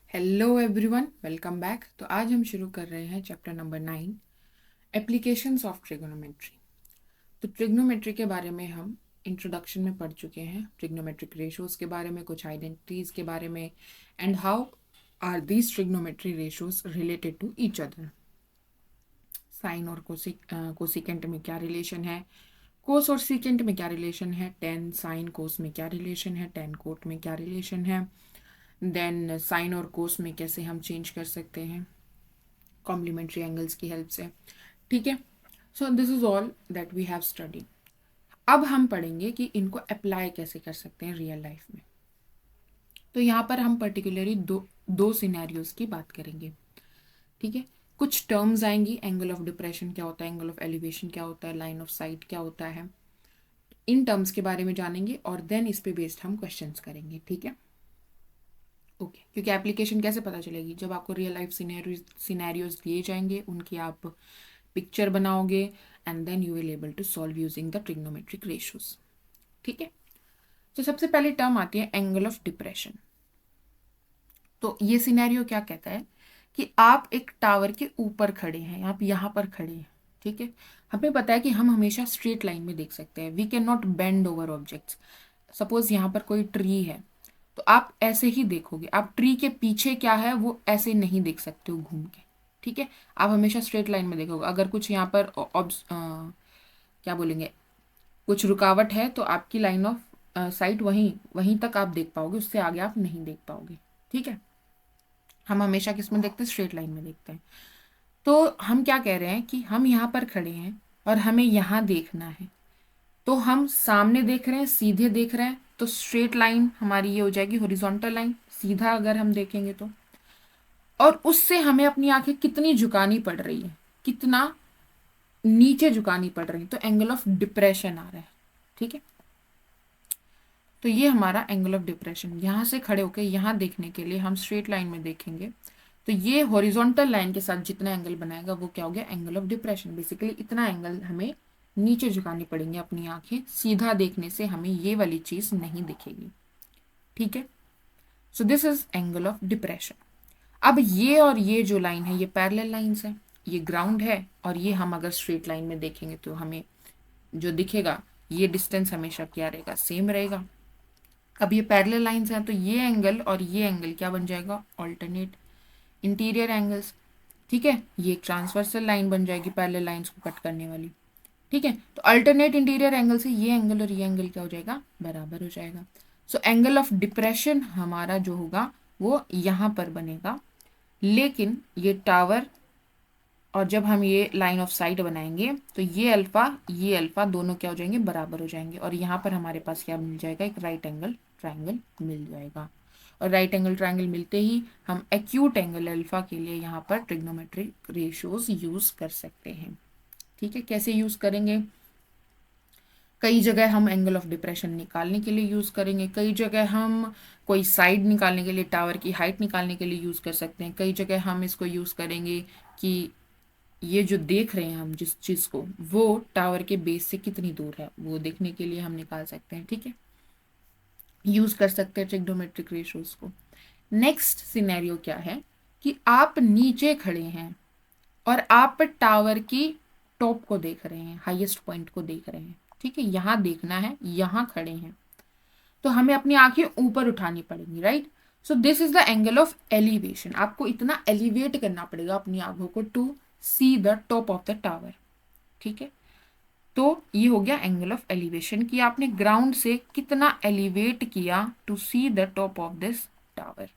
Hello everyone, welcome back. तो आज हम शुरू कर रहे हैं chapter number 9, applications of trigonometry. तो ट्रिग्नोमेट्री के बारे में हम इंट्रोडक्शन में पढ़ चुके हैं, ट्रिग्नोमेट्रिक रेशोज के बारे में, कुछ आइडेंटिटीज के बारे में, and how are these trigonometry ratios related to each other. Sine और कोसिकेंट में क्या रिलेशन है, कोस और सीकेंट में क्या रिलेशन है, टेन साइन कोस में क्या रिलेशन है, टेन कोट में क्या रिलेशन है, देन साइन और कोस में कैसे हम चेंज कर सकते हैं कॉम्प्लीमेंट्री एंगल्स की हेल्प से। ठीक है, so this is all that we have study. अब हम पढ़ेंगे कि इनको अप्लाई कैसे कर सकते हैं रियल लाइफ में। तो यहाँ पर हम पर्टिकुलरली दो दो सिनेरियोज की बात करेंगे। ठीक है, कुछ टर्म्स आएंगी, एंगल ऑफ डिप्रेशन क्या होता है, एंगल ऑफ एलिवेशन क्या होता है, लाइन ऑफ साइट क्या होता है, इन टर्म्स के बारे में जानेंगे और देन इस पे बेस्ड हम क्वेश्चंस करेंगे। ठीक है, ओके। क्योंकि एप्लीकेशन कैसे पता चलेगी, जब आपको रियल लाइफ सिनेरियोज दिए जाएंगे, उनकी आप पिक्चर बनाओगे and then you will able to solve using the trigonometric ratios. ठीक है, तो सबसे पहले टर्म आती है एंगल ऑफ डिप्रेशन। तो ये सिनेरियो क्या कहता है कि आप एक टावर के ऊपर खड़े हैं, आप यहाँ पर खड़े हैं। ठीक है, हमें पता है कि हम हमेशा स्ट्रेट लाइन में देख सकते हैं, we can not bend over objects. Suppose यहाँ पर कोई ट्री है तो आप ऐसे ही देखोगे, आप ट्री के पीछे क्या है वो ऐसे नहीं देख सकते हो घूम के। ठीक है, आप हमेशा स्ट्रेट लाइन में देखोगे। अगर कुछ यहाँ पर क्या बोलेंगे, कुछ रुकावट है तो आपकी लाइन ऑफ साइट वहीं वहीं तक आप देख पाओगे, उससे आगे आप नहीं देख पाओगे। ठीक है, हम हमेशा किस में देखते हैं, स्ट्रेट लाइन में देखते हैं। तो हम क्या कह रहे हैं कि हम यहाँ पर खड़े हैं और हमें यहाँ देखना है, तो हम सामने देख रहे हैं, सीधे देख रहे हैं, तो स्ट्रेट लाइन हमारी ये हो जाएगी हॉरिजॉन्टल लाइन, सीधा अगर हम देखेंगे तो। और उससे हमें अपनी आंखें कितनी झुकानी पड़ रही है, कितना नीचे झुकानी पड़ रही है, तो एंगल ऑफ डिप्रेशन आ रहा है। ठीक है, तो ये हमारा एंगल ऑफ डिप्रेशन, यहाँ से खड़े होकर यहाँ देखने के लिए हम स्ट्रेट लाइन में देखेंगे तो ये हॉरिजॉन्टल लाइन के साथ जितना एंगल बनाएगा वो क्या हो गया, एंगल ऑफ डिप्रेशन। बेसिकली इतना एंगल हमें नीचे झुकानी पड़ेंगे अपनी आंखें, सीधा देखने से हमें ये वाली चीज नहीं दिखेगी। ठीक है, so this is angle of depression. अब ये और ये जो लाइन है ये पैरेलल लाइंस है, ये ग्राउंड है और ये हम अगर स्ट्रेट लाइन में देखेंगे तो हमें जो दिखेगा ये डिस्टेंस हमेशा क्या रहेगा, सेम रहेगा। अब ये पैरेलल लाइंस हैं तो ये एंगल और ये एंगल क्या बन जाएगा, ऑल्टरनेट इंटीरियर एंगल्स। ठीक है, ये एक ट्रांसवर्सल लाइन बन जाएगी पैरेलल लाइंस को कट करने वाली। ठीक है, तो अल्टरनेट इंटीरियर एंगल से ये एंगल और ये एंगल क्या हो जाएगा, बराबर हो जाएगा। सो एंगल ऑफ डिप्रेशन हमारा जो होगा वो यहाँ पर बनेगा, लेकिन ये टावर और जब हम ये लाइन ऑफ साइट बनाएंगे तो ये अल्फा दोनों क्या हो जाएंगे, बराबर हो जाएंगे। और यहाँ पर हमारे पास क्या मिल जाएगा, एक राइट एंगल ट्राइंगल मिल जाएगा। और राइट एंगल ट्राइंगल मिलते ही हम एक्यूट एंगल अल्फा के लिए यहाँ पर ट्रिग्नोमेट्रिक रेशियोज यूज कर सकते हैं। ठीक है, कैसे यूज करेंगे, कई जगह हम एंगल ऑफ डिप्रेशन निकालने के लिए यूज करेंगे, कई जगह हम कोई साइड निकालने के लिए, टावर की हाइट निकालने के लिए यूज कर सकते हैं, कई जगह हम इसको यूज करेंगे कि ये जो देख रहे हैं हम जिस चीज को, वो टावर के बेस से कितनी दूर है वो देखने के लिए हम निकाल सकते हैं। ठीक है, यूज कर सकते हैं ट्रिग्नोमेट्रिक रेशियोज को। नेक्स्ट सिनेरियो क्या है कि आप नीचे खड़े हैं और आप टावर की टॉप को देख रहे हैं, हाईएस्ट पॉइंट को देख रहे हैं। ठीक है, यहाँ देखना है, यहाँ खड़े हैं तो हमें अपनी आंखें ऊपर उठानी पड़ेंगी, right. So this is the angle of elevation, आपको इतना एलिवेट करना पड़ेगा अपनी आंखों को to see the top of the tower. ठीक है, तो ये हो गया एंगल ऑफ एलिवेशन कि आपने ग्राउंड से कितना एलिवेट किया to see the top of this tower,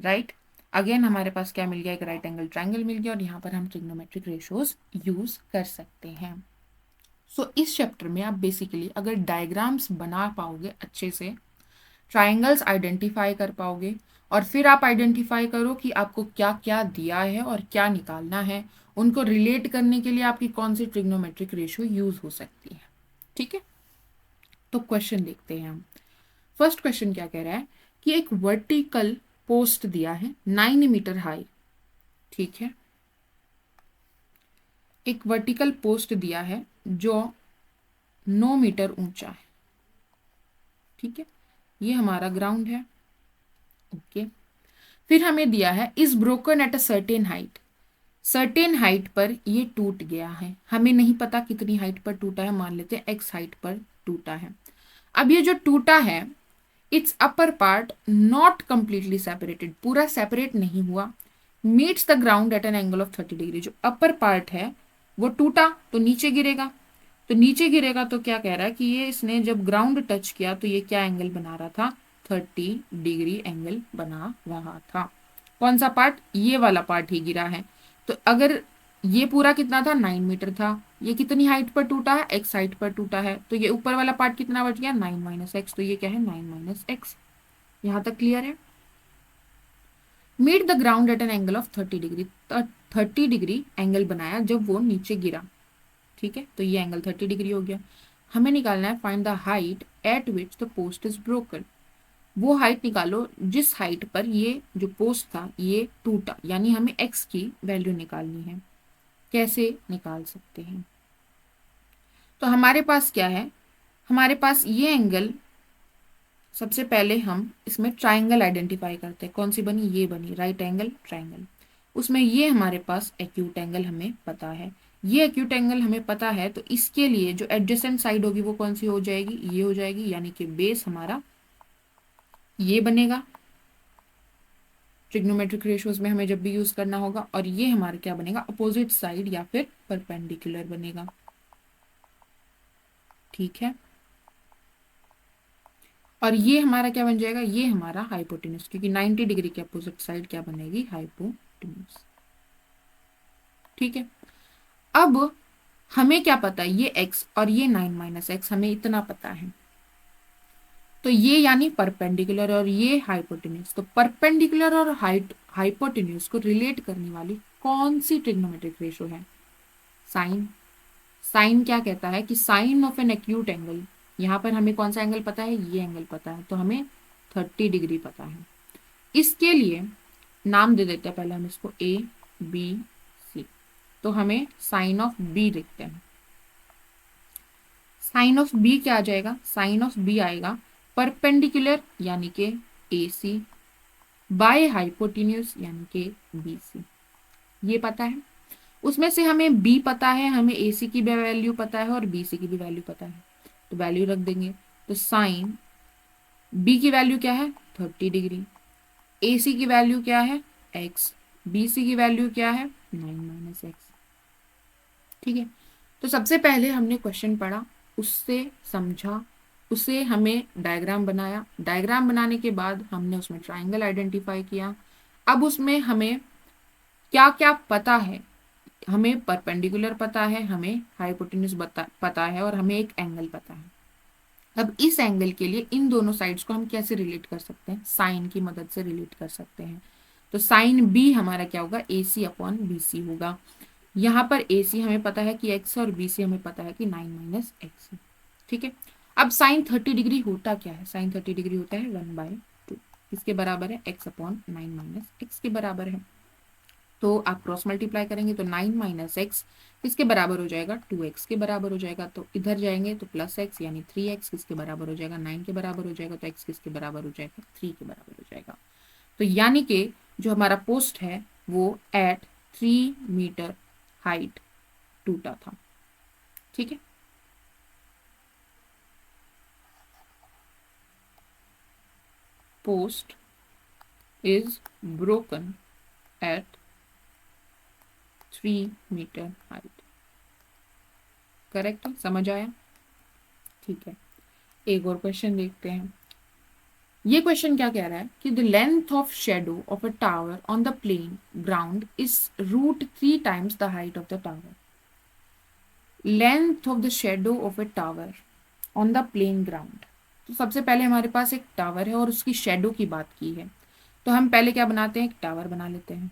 right. Again हमारे पास क्या मिल गया, एक राइट एंगल ट्राइंगल मिल गया और यहाँ पर हम ट्रिग्नोमेट्रिक रेशियोज यूज कर सकते हैं। सो इस चैप्टर में आप बेसिकली अगर डायग्राम्स बना पाओगे अच्छे से, ट्राइंगल्स आइडेंटिफाई कर पाओगे और फिर आप आइडेंटिफाई करो कि आपको क्या क्या दिया है और क्या निकालना है, उनको रिलेट करने के लिए आपकी कौन सी ट्रिग्नोमेट्रिक रेशियो यूज हो सकती है। ठीक है, तो क्वेश्चन देखते हैं हम। फर्स्ट क्वेश्चन क्या कह रहा है कि एक वर्टिकल पोस्ट दिया है 9 मीटर हाई। ठीक है, एक वर्टिकल पोस्ट दिया है जो 9 मीटर ऊंचा है। ठीक है, ये हमारा ग्राउंड है। ओके, फिर हमें दिया है is broken at a certain height, certain height पर ये टूट गया है, हमें नहीं पता कितनी हाइट पर टूटा है, मान लेते हैं एक्स हाइट पर टूटा है। अब ये जो टूटा है, it's upper part not completely separated, पूरा सेपरेट नहीं हुआ, meets the ground at an angle of 30 degree, जो अपर पार्ट है वो टूटा तो नीचे गिरेगा, तो नीचे गिरेगा तो क्या कह रहा है कि ये इसने जब ग्राउंड टच किया तो ये क्या एंगल बना रहा था, 30 डिग्री एंगल बना रहा था। कौन सा पार्ट, ये वाला पार्ट ही गिरा है। तो अगर ये पूरा कितना था, 9 मीटर था, ये कितनी हाइट पर टूटा है, एक्स हाइट पर टूटा है, तो ये ऊपर वाला पार्ट कितना बच गया, 9 माइनस एक्स, तो ये क्या है 9 माइनस एक्स। यहां तक क्लियर है। Meet the ground at an angle of 30 degree, 30 degree angle बनाया जब वो नीचे गिरा, ठीक है, तो ये एंगल 30 डिग्री हो गया। हमें निकालना है find the height eight which the post is broken, वो हाइट निकालो जिस हाइट पर ये जो पोस्ट था ये टूटा, यानी हमें एक्स की वैल्यू निकालनी है। कैसे निकाल सकते हैं, तो हमारे पास क्या है, हमारे पास ये एंगल, सबसे पहले हम इसमें ट्राइंगल आइडेंटिफाई करते हैं, कौन सी बनी, ये बनी राइट एंगल ट्राइंगल, उसमें ये हमारे पास एक्यूट एंगल हमें पता है, ये एक्यूट एंगल हमें पता है, तो इसके लिए जो एडजेसेंट साइड होगी वो कौन सी हो जाएगी, ये हो जाएगी, यानी कि बेस हमारा ये बनेगा, ट्रिग्नोमेट्रिक रेशियोज में हमें जब भी यूज करना होगा, और ये हमारा क्या बनेगा, अपोजिट साइड या फिर परपेंडिकुलर बनेगा, ठीक है। और ये हमारा क्या बन जाएगा, ये हमारा हाइपोटेन्यूज, क्योंकि 90 डिग्री के अपोजिट साइड क्या बनेगी, हाइपोटेन्यूज, ठीक है। अब हमें क्या पता है, ये x और ये 9 माइनस एक्स, हमें इतना पता है, तो ये यानी परपेंडिकुलर और ये हाइपोटेन्यूज, तो परपेंडिकुलर और हाइपोटेन्यूज को रिलेट करने वाली कौन सी ट्रिग्नोमेट्रिक रेशियो है, साइन। साइन क्या कहता है कि sine of an acute angle, यहाँ पर हमें कौन सा एंगल पता है, ये एंगल पता है, तो हमें 30 डिग्री पता है। इसके लिए नाम दे देते हैं पहले हम इसको ए बी सी, तो हमें साइन ऑफ बी लिखते हैं। साइन ऑफ बी क्या आ जाएगा, साइन ऑफ बी आएगा परपेंडिकुलर यानी कि ए सी बाय हाइपोटेन्यूज यानी कि बी सी, ये पता है। उसमें से हमें बी पता है, हमें ए सी की भी वैल्यू पता है और बी सी की भी वैल्यू पता है, तो वैल्यू रख देंगे। तो साइन बी की वैल्यू क्या है, 30 डिग्री, ए सी की वैल्यू क्या है, एक्स, बी सी की वैल्यू क्या है, 9 माइनस एक्स, ठीक है। तो सबसे पहले हमने क्वेश्चन पढ़ा, उससे समझा, उसे हमें डायग्राम बनाया, डायग्राम बनाने के बाद हमने उसमें ट्राइंगल आइडेंटिफाई किया। अब उसमें हमें क्या क्या पता है, हमें परपेंडिकुलर पता है, हमें हाइपोटेन्यूज पता है और हमें एक एंगल पता है। अब इस एंगल के लिए इन दोनों साइड्स को हम कैसे रिलेट कर सकते हैं, साइन की मदद से रिलेट कर सकते हैं। तो साइन बी हमारा क्या होगा, ए सी अपॉन बी सी होगा। यहाँ पर ए सी हमें पता है कि एक्स और बी सी हमें पता है कि 9 माइनस एक्स है, ठीक है। अब साइन 30 डिग्री होता क्या है, साइन 30 डिग्री होता है 1/2, किसके बराबर है, एक्स अपॉन 9 माइनस एक्स के बराबर है। तो आप क्रॉस मल्टीप्लाई करेंगे तो 9 माइनस एक्स किसके बराबर हो जाएगा, 2x के बराबर हो जाएगा, तो इधर जाएंगे तो प्लस एक्स यानी 3x किसके बराबर हो जाएगा, 9 के बराबर हो जाएगा, तो x किसके बराबर हो जाएगा, 3 के बराबर हो जाएगा। तो यानी कि जो हमारा पोस्ट है वो एट 3 मीटर हाइट टूटा था, ठीक है। Post is broken at 3 metre height, correct है, समझ आया, ठीक है। एक और क्वेश्चन देखते हैं। ये क्वेश्चन क्या कह रहा है कि the length of shadow of a tower on the plane ground is √3 times the height of the tower. Length of the shadow of a tower on the plane ground, तो सबसे पहले हमारे पास एक टावर है और उसकी शेडो की बात की है, तो हम पहले क्या बनाते हैं, एक टावर बना लेते हैं,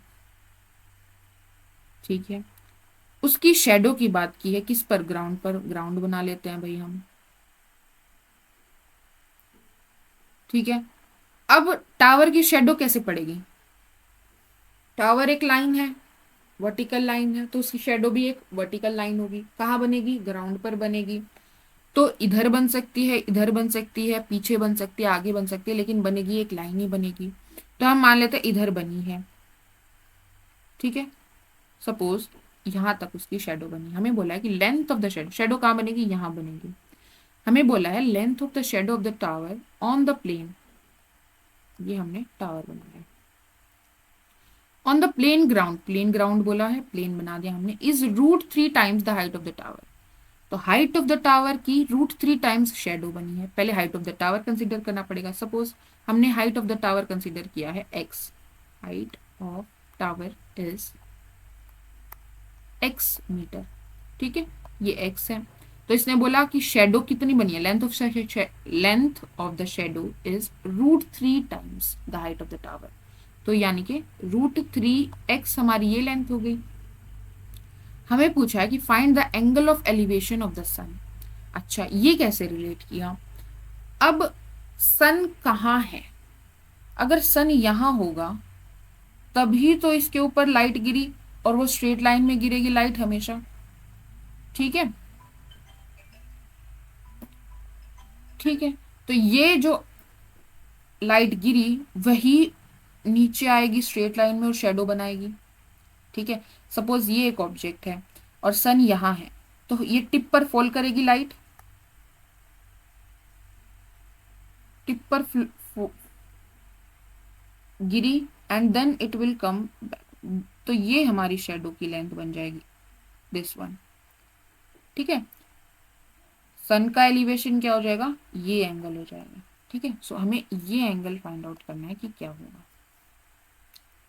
ठीक है। उसकी शेडो की बात की है किस पर, ग्राउंड पर, ग्राउंड बना लेते हैं भाई हम, ठीक है। अब टावर की शेडो कैसे पड़ेगी, टावर एक लाइन है, वर्टिकल लाइन है, तो उसकी शेडो भी एक वर्टिकल लाइन होगी, कहाँ बनेगी, ग्राउंड पर बनेगी। तो इधर बन सकती है, इधर बन सकती है, पीछे बन सकती है, आगे बन सकती है, लेकिन बनेगी एक लाइन ही बनेगी। तो हम मान लेते इधर बनी है, ठीक है। सपोज यहां तक उसकी शेडो बनी, हमें बोला है कि length of the shadow, shadow कहाँ बनेगी, यहाँ बनेगी। हमें बोला है length of the shadow of the tower on the plane, ये हमने टावर बनाया। On the plane ground, plane ground बोला है, प्लेन बना दिया हमने, is √3 times the height of the tower. तो हाइट ऑफ द टावर की √3 टाइम्स शेडो बनी है। पहले height of the tower consider करना पड़ेगा। सपोज हमने height of the tower consider किया है x, height of tower is x metre, ठीक है, ये x है। तो इसने बोला कि शेडो कितनी बनी है, length of the shadow is √3 times the height of the tower. तो यानी कि √3x हमारी ये लेंथ हो गई। हमें पूछा है कि find the angle of elevation of the sun. अच्छा, ये कैसे रिलेट किया, अब सन कहाँ है, अगर सन यहां होगा तभी तो इसके ऊपर लाइट गिरी, और वो स्ट्रेट लाइन में गिरेगी लाइट हमेशा, ठीक है, ठीक है। तो ये जो लाइट गिरी वही नीचे आएगी स्ट्रेट लाइन में और शेडो बनाएगी, ठीक है। सपोज ये एक ऑब्जेक्ट है और सन यहाँ है, तो ये टिप पर फॉल करेगी लाइट, टिप पर गिरी and then it will come back, तो ये हमारी शेडो की लेंथ बन जाएगी, दिस वन, ठीक है। सन का एलिवेशन क्या हो जाएगा, ये एंगल हो जाएगा, ठीक है। सो हमें ये एंगल फाइंड आउट करना है कि क्या होगा,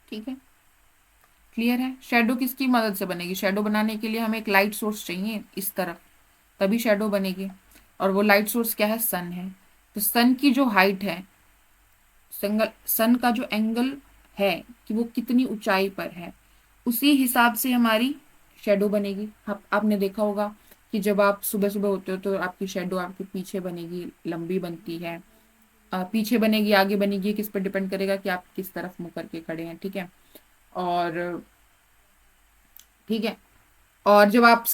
ठीक है, क्लियर है। शेडो किसकी मदद से बनेगी, शेडो बनाने के लिए हमें एक लाइट सोर्स चाहिए इस तरफ, तभी शेडो बनेगी, और वो लाइट सोर्स क्या है, सन है। तो सन की जो हाइट है, सन का जो एंगल है कि वो कितनी ऊंचाई पर है, उसी हिसाब से हमारी शेडो बनेगी। आपने देखा होगा कि जब आप सुबह सुबह होते हो तो आपकी शेडो आपके पीछे बनेगी, लंबी बनती है, पीछे बनेगी आगे बनेगी, किस पर डिपेंड करेगा कि आप किस तरफ मुंह करके खड़े हैं, ठीक है। और ठीक है, और जब आप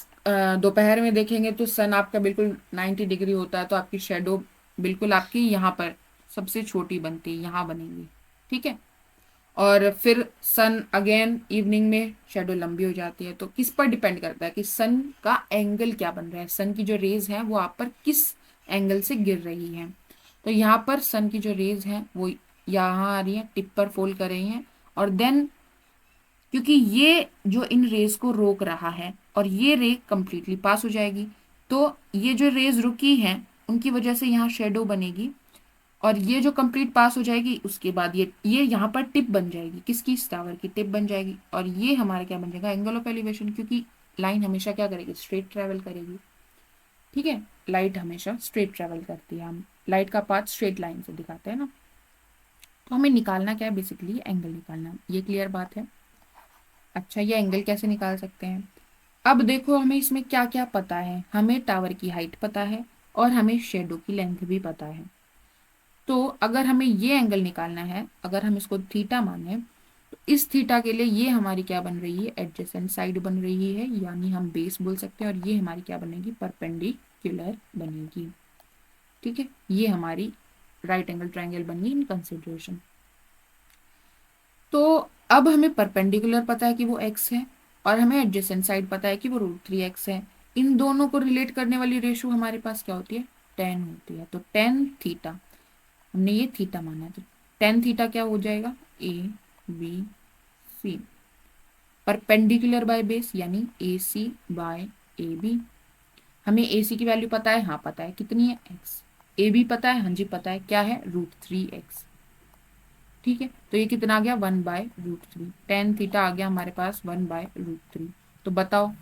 दोपहर में देखेंगे तो सन आपका बिल्कुल 90 डिग्री होता है, तो आपकी शेडो बिल्कुल आपकी यहाँ पर सबसे छोटी बनती है, यहाँ बनेगी, ठीक है। और फिर सन अगेन इवनिंग में शेडो लंबी हो जाती है। तो किस पर डिपेंड करता है कि सन का एंगल क्या बन रहा है, सन की जो रेज है वो आप पर किस एंगल से गिर रही है। तो यहाँ पर सन की जो रेज है वो यहाँ आ रही है, टिप पर फॉल कर रही हैं, और देन क्योंकि ये जो इन रेज को रोक रहा है और ये रे कंप्लीटली पास हो जाएगी, तो ये जो रेज रुकी हैं उनकी वजह से यहाँ शेडो बनेगी, और ये जो कंप्लीट पास हो जाएगी उसके बाद ये यहाँ पर टिप बन जाएगी, किसकी, इस टावर की टिप बन जाएगी, और ये हमारा क्या बन जाएगा, एंगल ऑफ एलिवेशन, क्योंकि लाइन हमेशा क्या करेगी, स्ट्रेट ट्रेवल करेगी, ठीक है। लाइट हमेशा स्ट्रेट ट्रेवल करती है, हम लाइट का पाथ स्ट्रेट लाइन से दिखाते हैं ना। तो हमें निकालना क्या है, बेसिकली एंगल निकालना, ये क्लियर बात है। अच्छा, ये एंगल कैसे निकाल सकते हैं, अब देखो हमें इसमें क्या क्या पता है, हमें टावर की हाइट पता है और हमें शेडो की लेंथ भी पता है। तो अगर हमें ये एंगल निकालना है, अगर हम इसको थीटा माने, तो इस थीटा के लिए ये हमारी क्या बन रही है, एडजेसेंट साइड बन रही है, यानी हम बेस बोल सकते हैं, और ये हमारी क्या बनेगी, परपेंडिकुलर बनेगी, ठीक है। ये हमारी राइट एंगल ट्रायंगल बन गई इन कंसिडरेशन। तो अब हमें परपेंडिकुलर पता है कि वो x है, और हमें एडजेसेंट साइड पता है कि वो √3x है। इन दोनों को रिलेट करने वाली रेशो हमारे पास क्या होती है, tan होती है। तो tan थीटा, हमने ये थीटा माना है, तो tan थीटा क्या हो जाएगा, ABC, परपेंडिकुलर बाय बेस यानी AC बाय AB। हमें AC की वैल्यू पता है, हाँ पता है, कितनी है, x। AB पता है, हाँ जी पता है, क्या है, √3x, ठीक है। तो ये कितना आ गया, 1/√3, tan थीटा आ गया हमारे पास 1/√3। तो बताओ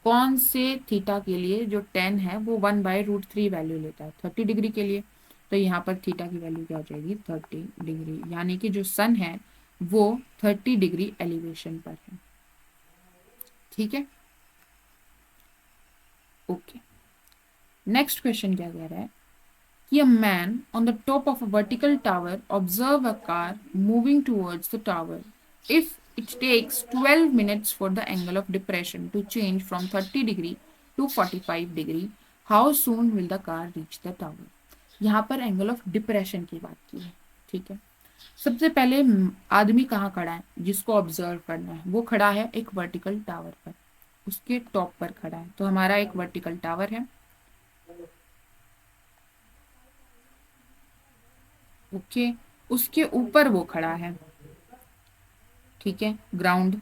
कौन से थीटा के लिए जो tan है वो 1/√3 वैल्यू लेता है, 30 डिग्री के लिए। तो यहाँ पर थीटा की वैल्यू क्या हो जाएगी, 30 डिग्री, यानी कि जो सन है वो 30 डिग्री एलिवेशन पर है, ठीक है, ओके। नेक्स्ट क्वेश्चन क्या कह रहा है कि a man on the top of a vertical tower observe a car moving towards the tower. If it takes 12 minutes for the angle of depression to change from 30 degree to 45 degree, how soon will the car reach the tower? यहाँ पर angle of depression की बात की है, ठीक है। सबसे पहले आदमी कहाँ खड़ा है जिसको ऑब्जर्व करना है, वो खड़ा है एक वर्टिकल टावर पर, उसके टॉप पर खड़ा है। तो हमारा एक वर्टिकल टावर है, ओके, उसके ऊपर वो खड़ा है, ठीक है, ground.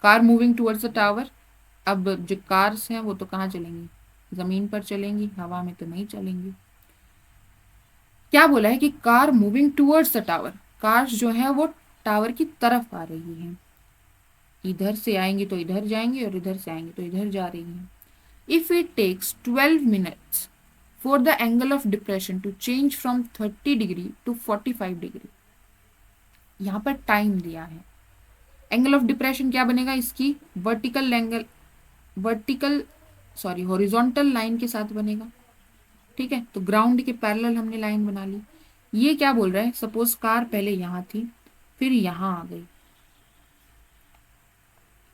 Car moving towards the tower. अब जो कार्स हैं वो तो कहाँ चलेंगी, जमीन पर चलेंगी, हवा में तो नहीं चलेंगी। क्या बोला है कि car moving towards the tower, cars जो है वो टावर की तरफ आ रही हैं, इधर से आएंगी तो इधर जाएंगी और इधर से आएंगी तो इधर जा रही हैं। If it takes 12 minutes for the angle of depression to change from 30 degree to 45 degree, यहाँ पर टाइम दिया है। एंगल ऑफ डिप्रेशन क्या बनेगा, इसकी vertical angle, vertical sorry horizontal line के साथ बनेगा, ठीक है। तो ग्राउंड के पैरेलल हमने लाइन बना ली। ये क्या बोल रहा है, सपोज कार पहले यहाँ थी फिर यहाँ आ गई,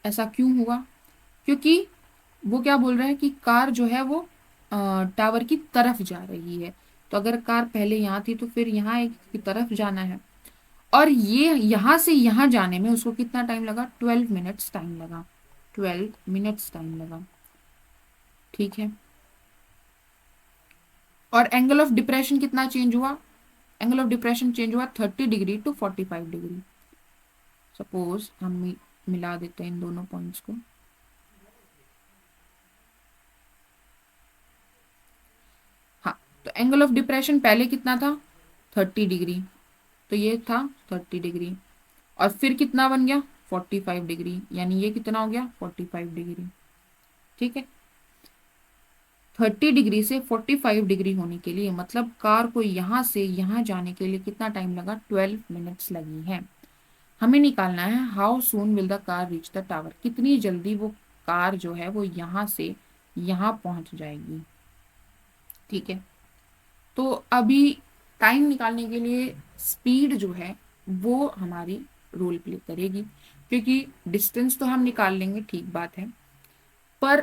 ऐसा क्यों हुआ, क्योंकि वो क्या बोल रहा है कि कार जो है वो टावर की तरफ जा रही है। तो अगर कार पहले यहाँ थी तो फिर यहाँ एक की तरफ जाना है, और ये यहाँ से यहाँ जाने में उसको कितना टाइम लगा, 12 मिनट्स टाइम लगा, 12 मिनट्स टाइम लगा, ठीक है। और एंगल ऑफ डिप्रेशन कितना चेंज हुआ, एंगल ऑफ डिप्रेशन चेंज हुआ 30 डिग्री टू 45 डिग्री। सपोज हम मिला देते हैं इन दोनों पॉइंट्स को, हाँ। तो एंगल ऑफ डिप्रेशन पहले कितना था, 30 डिग्री, तो ये था 30 डिग्री, और फिर कितना बन गया 45 डिग्री, यानी ये कितना हो गया 45 डिग्री, ठीक है। 30 डिग्री से 45 डिग्री होने के लिए मतलब कार को यहाँ से यहाँ जाने के लिए कितना टाइम लगा, 12 मिनट्स लगी है। हमें निकालना है how soon will the car reach the tower, कितनी जल्दी वो कार जो है वो यहाँ से यहाँ पहुंच जाएगी, ठीक है। तो अभी टाइम निकालने के लिए स्पीड जो है वो हमारी रोल प्ले करेगी, क्योंकि डिस्टेंस तो हम निकाल लेंगे, ठीक बात है, पर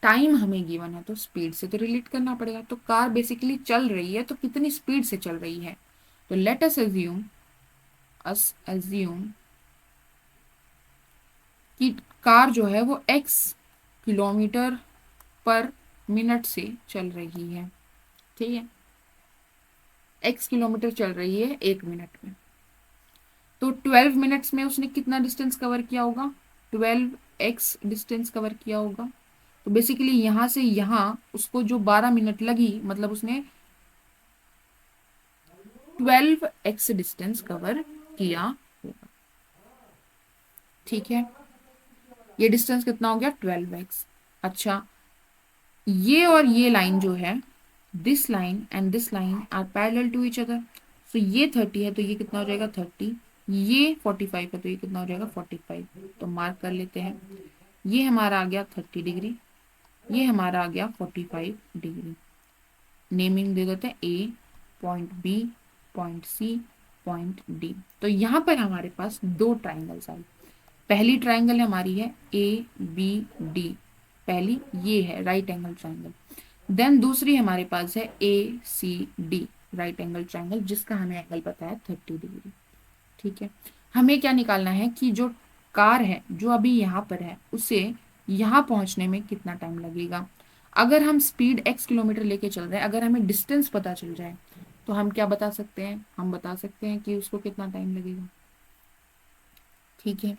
टाइम हमें गिवन है तो स्पीड से तो रिलेट करना पड़ेगा। तो कार बेसिकली चल रही है तो कितनी स्पीड से चल रही है, तो लेट अस अज्यूम कि कार जो है वो x किलोमीटर पर मिनट से चल रही है, ठीक है, x किलोमीटर चल रही है 1 मिनट में। तो 12 मिनट्स में उसने कितना डिस्टेंस कवर किया होगा, 12x डिस्टेंस कवर किया होगा। तो बेसिकली यहाँ से यहाँ उसको जो 12 मिनट लगी, मतलब उसने 12x डिस्टेंस कवर किया होगा, ठीक है। ये डिस्टेंस कितना हो गया 12x। अच्छा, ये और ये लाइन जो है, this line and this line are parallel to each other. So ये 30 है तो ये कितना हो जाएगा 30, ये 45 है तो ये कितना हो जाएगा 45। तो मार्क कर लेते हैं, ये हमारा आ गया 30 डिग्री, ये हमारा आ गया 45 डिग्री। नेमिंग दे देते हैं A, point B, point C, point D. तो यहाँ पर हमारे पास दो ट्राइंगल्स आई। पहली ट्राइंगल हमारी है ए बी डी, पहली ये है राइट एंगल ट्राइंगल। देन दूसरी हमारे पास है A C D, right angle triangle, जिसका हमें एंगल पता है 30 डिग्री, ठीक है। हमें क्या निकालना है कि जो कार है जो अभी यहाँ पर है उसे यहाँ पहुंचने में कितना टाइम लगेगा। अगर हम स्पीड x किलोमीटर लेके चल रहे हैं, अगर हमें डिस्टेंस पता चल जाए तो हम क्या बता सकते हैं, हम बता सकते हैं कि उसको कितना टाइम लगेगा, ठीक है।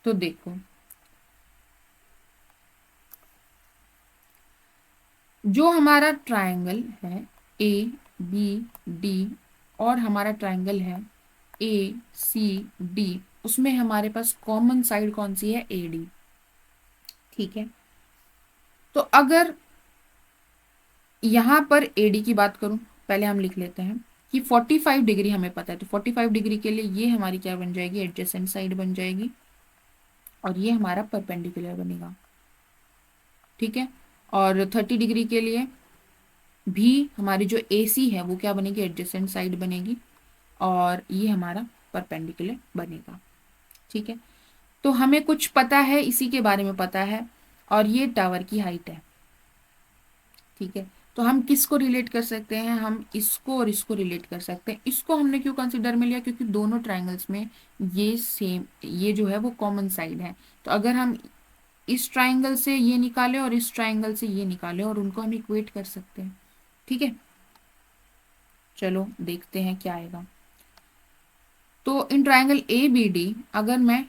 तो देखो, जो हमारा ट्रायंगल है ए बी डी और हमारा ट्रायंगल है ए सी डी, उसमें हमारे पास कॉमन साइड कौन सी है, ए डी, ठीक है। तो अगर यहां पर ए डी की बात करूं, पहले हम लिख लेते हैं कि 45 डिग्री हमें पता है, तो 45 डिग्री के लिए ये हमारी क्या बन जाएगी, एडजेसेंट साइड बन जाएगी, और ये हमारा परपेंडिकुलर बनेगा, ठीक है। और 30 डिग्री के लिए भी हमारी जो ए सी है वो क्या बनेगी, एडजेसेंट साइड बनेगी, और ये हमारा परपेंडिकुलर बनेगा, ठीक है। तो हमें कुछ पता है, इसी के बारे में पता है, और ये टावर की हाइट है, ठीक है। तो हम किसको रिलेट कर सकते हैं, हम इसको और इसको रिलेट कर सकते हैं। इसको हमने क्यों कंसिडर में लिया, क्योंकि दोनों ट्राइंगल्स में ये सेम, ये जो है वो कॉमन साइड है। तो अगर हम इस ट्राइंगल से ये निकाले और इस ट्राइंगल से ये निकाले और उनको हम इक्वेट कर सकते हैं। ठीक है, चलो देखते हैं क्या आएगा। तो in triangle A B D अगर मैं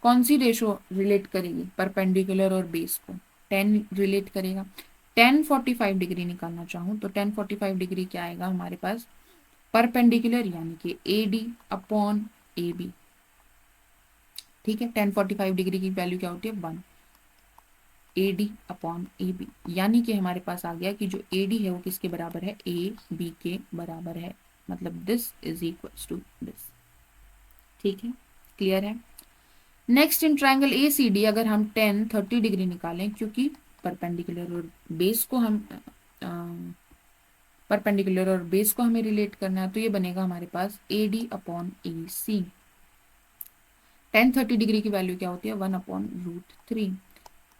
कौन सी रेशो रिलेट करेगी, परपेंडिकुलर और बेस को 10 रिलेट करेगा। 10 45 डिग्री निकालना चाहूँ तो 10 45 डिग्री क्या आएगा हमारे पास, परपेंडिकुलर यानी कि A D upon A B. ठीक है, 10 45 डिग्री की वैल्यू क्या होती है, 1 A D upon A B, यानी कि हमारे पास आ गया कि जो ए डी है वो किसके बराबर है, ए बी के बराबर है, मतलब this is equal to this. ठीक है, क्लियर है। Next in triangle A C D अगर हम 10 30 डिग्री निकालें, क्योंकि परपेंडिकुलर और बेस को हम परपेंडिकुलर और बेस को हमें रिलेट करना है, तो ये बनेगा हमारे पास A D upon A C. 10 30 degree की वैल्यू क्या होती है, 1/√3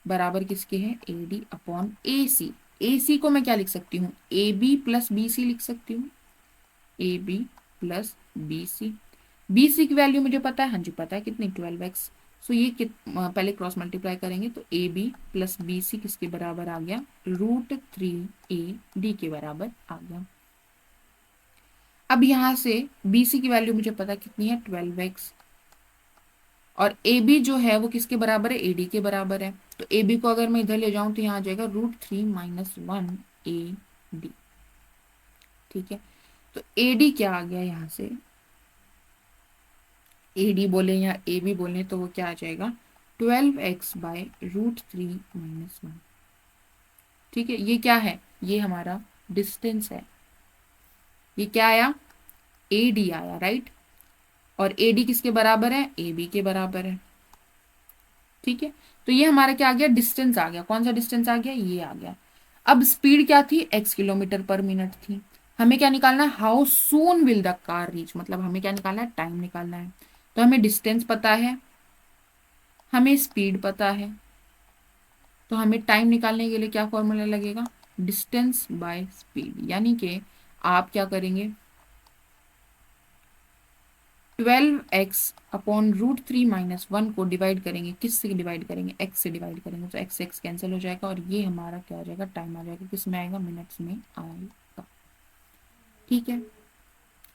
बराबर किसके है, ए डी अपॉन ए सी। ए सी को मैं क्या लिख सकती हूँ, A B plus B C लिख सकती हूँ, A B plus B C. B C की वैल्यू मुझे पता है, हाँ जी पता है कितनी, 12x। सो ये पहले क्रॉस मल्टीप्लाई करेंगे तो A B plus B C किसके बराबर आ गया, √3 ए डी के बराबर आ गया। अब यहां से बी सी की वैल्यू मुझे पता कितनी है, 12x, और ए बी जो है वो किसके बराबर है, ए डी के बराबर है। तो ए बी को अगर मैं इधर ले जाऊं तो यहाँ आ जाएगा √3 - 1 ए डी। ठीक है, तो ए डी क्या आ गया यहाँ से, ए डी बोले या ए बी बोले तो वो क्या आ जाएगा, 12x/√3 - 1। ठीक है, ये क्या है, ये हमारा डिस्टेंस है। ये क्या आया, ए डी आया, राइट। और ए डी किसके बराबर है, ए बी के बराबर है। ठीक है, तो ये हमारा क्या आ गया, डिस्टेंस आ गया। कौन सा डिस्टेंस आ गया, ये आ गया। अब स्पीड क्या थी, x किलोमीटर/मिनट थी। हमें क्या निकालना है, how soon will the car reach, मतलब हमें क्या निकालना है, टाइम निकालना है। तो हमें डिस्टेंस पता है, हमें स्पीड पता है, तो हमें टाइम निकालने के लिए क्या फॉर्मूला लगेगा, डिस्टेंस बाय स्पीड। यानी कि आप क्या करेंगे, 12x/√3 - 1 को डिवाइड करेंगे, किस से डिवाइड करेंगे, x से डिवाइड करेंगे, तो x से x कैंसिल हो जाएगा और ये हमारा क्या आ जाएगा, टाइम आ जाएगा, किस में आएगा, मिनट्स में आएगा। ठीक है,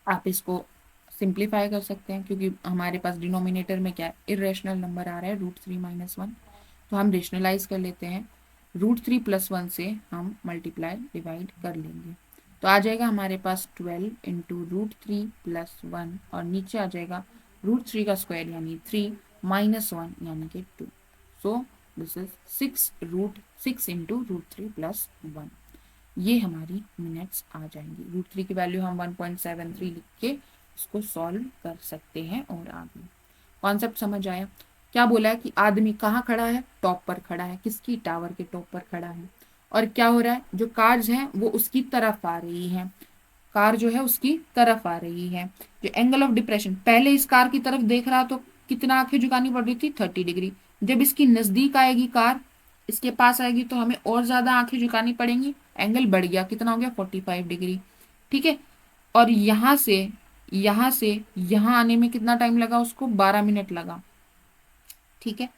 आप इसको सिंप्लीफाई कर सकते हैं, क्योंकि हमारे पास डिनोमिनेटर में क्या इरेशनल नंबर आ रहा है, √3 - 1, तो हम रेशनलाइज कर लेते हैं, √3 + 1 से हम मल्टीप्लाई डिवाइड कर लेंगे, तो आ जाएगा हमारे पास 12 × √3 + 1 और नीचे आ जाएगा √3 का स्क्वायर यानी 3 - 1 यानी कि 2। सो दिस इज 6 × √3 + 1। ये हमारी मिनट्स आ जाएंगी। √3 की वैल्यू हम 1.73 लिख के इसको सॉल्व कर सकते हैं। और आगे कॉन्सेप्ट समझ आया। क्या बोला है कि आदमी कहाँ खड़ा है, टॉप पर खड़ा है, किसकी, टावर के टॉप पर खड़ा है, और क्या हो रहा है, जो कार्स हैं वो उसकी तरफ आ रही हैं, कार जो है उसकी तरफ आ रही है। जो एंगल ऑफ डिप्रेशन, पहले इस कार की तरफ देख रहा तो कितना आंखें झुकानी पड़ रही थी, 30 डिग्री। जब इसकी नजदीक आएगी कार, इसके पास आएगी तो हमें और ज्यादा आंखें झुकानी पड़ेंगी, एंगल बढ़ गया, कितना हो गया, 45 डिग्री। ठीक है, और यहां से यहां आने में कितना टाइम लगा, उसको 12 मिनट लगा। ठीक है,